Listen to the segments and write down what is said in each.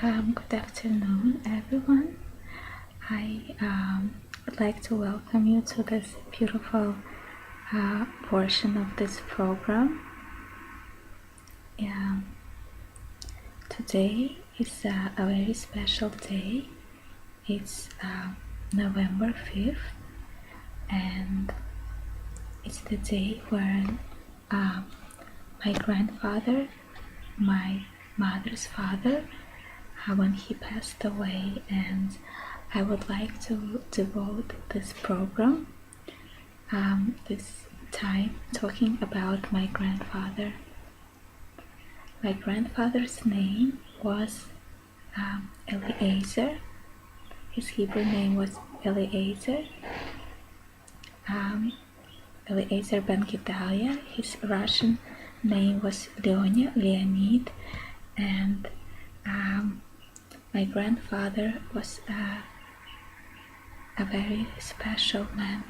Good afternoon, everyone. I would like to welcome you to this beautiful portion of this program. Yeah, today is a very special day. It's November 5th, and it's the day when my grandfather, my mother's father, when he passed away, and I would like to devote this program, this time, talking about my grandfather. My grandfather's name was Eliezer. His Hebrew name was Eliezer. Eliezer ben Gedalia. His Russian name was Leonid, and my grandfather was a very special man.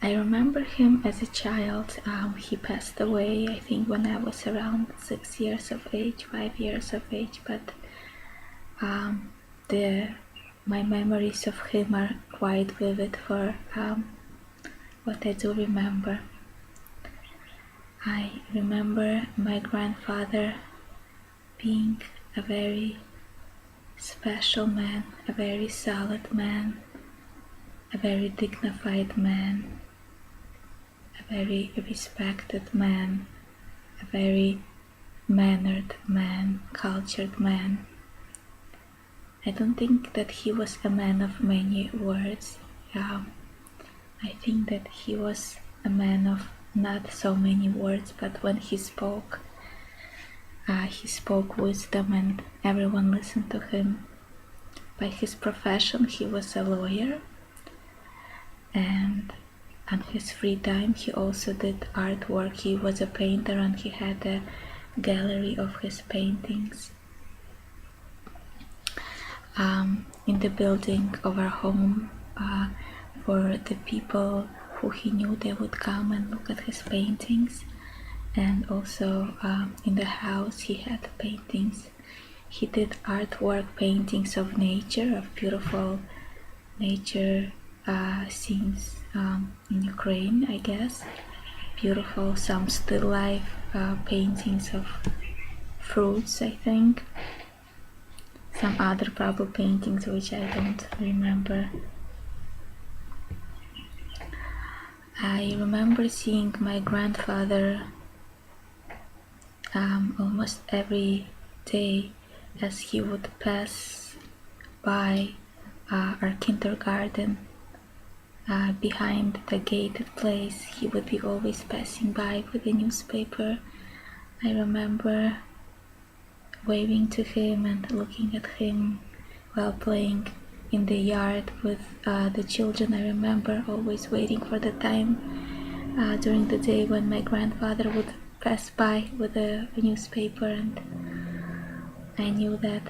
I remember him as a child. He passed away, I think, when I was around 6 years of age, 5 years of age, but my memories of him are quite vivid for what I do remember. I remember my grandfather being a very special man, a very solid man, a very dignified man, a very respected man, a very mannered man, cultured man. I don't think that he was a man of many words. I think that he was a man of not so many words, but when he spoke wisdom and everyone listened to him. By his profession, he was a lawyer, and on his free time he also did artwork. He was a painter and he had a gallery of his paintings. In the building of our home, for the people who he knew, they would come and look at his paintings. And also in the house he had paintings. He did artwork, paintings of nature, of beautiful nature scenes in Ukraine, I guess. Beautiful, some still life paintings of fruits, I think. Some other probably paintings which I don't remember. I remember seeing my grandfather almost every day as he would pass by our kindergarten. Behind the gated place, he would be always passing by with a newspaper. I remember waving to him and looking at him while playing in the yard with the children. I remember always waiting for the time during the day when my grandfather would pass by with a newspaper, and I knew that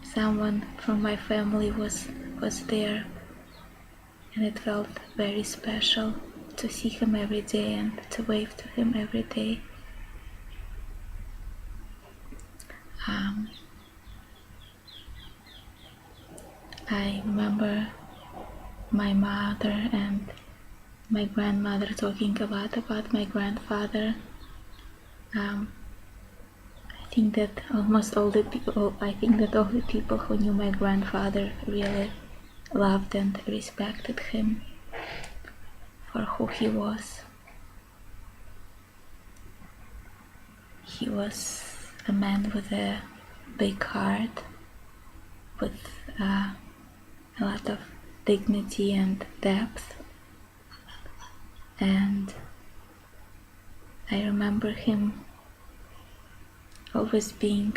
someone from my family was there, and it felt very special to see him every day and to wave to him every day. I remember my mother and my grandmother talking a lot about my grandfather. I think that all the people who knew my grandfather really loved and respected him for who he was. He was a man with a big heart, with a lot of dignity and depth, and I remember him always being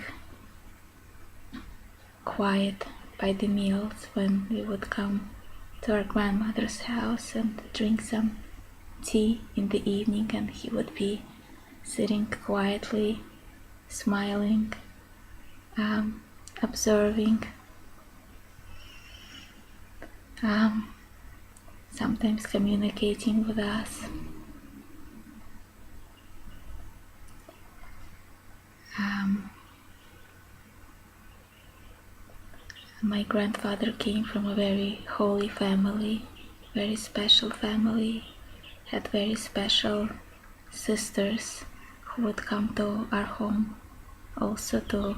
quiet by the meals when we would come to our grandmother's house and drink some tea in the evening, and he would be sitting quietly, smiling, observing, sometimes communicating with us. Um, my grandfather came from a very holy family, very special family, had very special sisters who would come to our home also to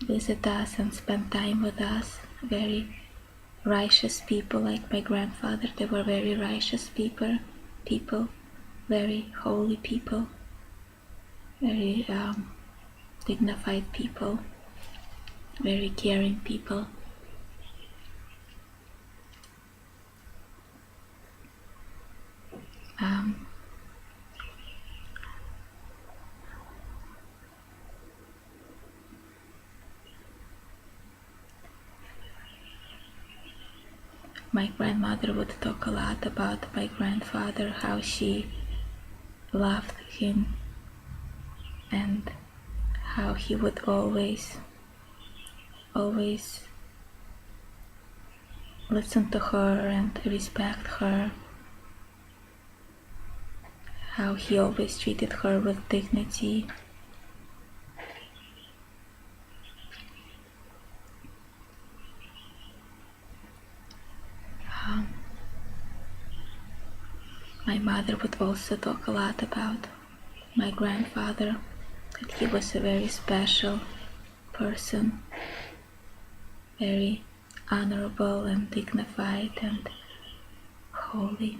visit us and spend time with us. Very righteous people like my grandfather. They were very righteous people, very holy people, very dignified people, very caring people. Um, my grandmother would talk a lot about my grandfather, how she loved him and how he would always listen to her and respect her, how he always treated her with dignity. My mother would also talk a lot about my grandfather, that he was a very special person, very honorable and dignified and holy.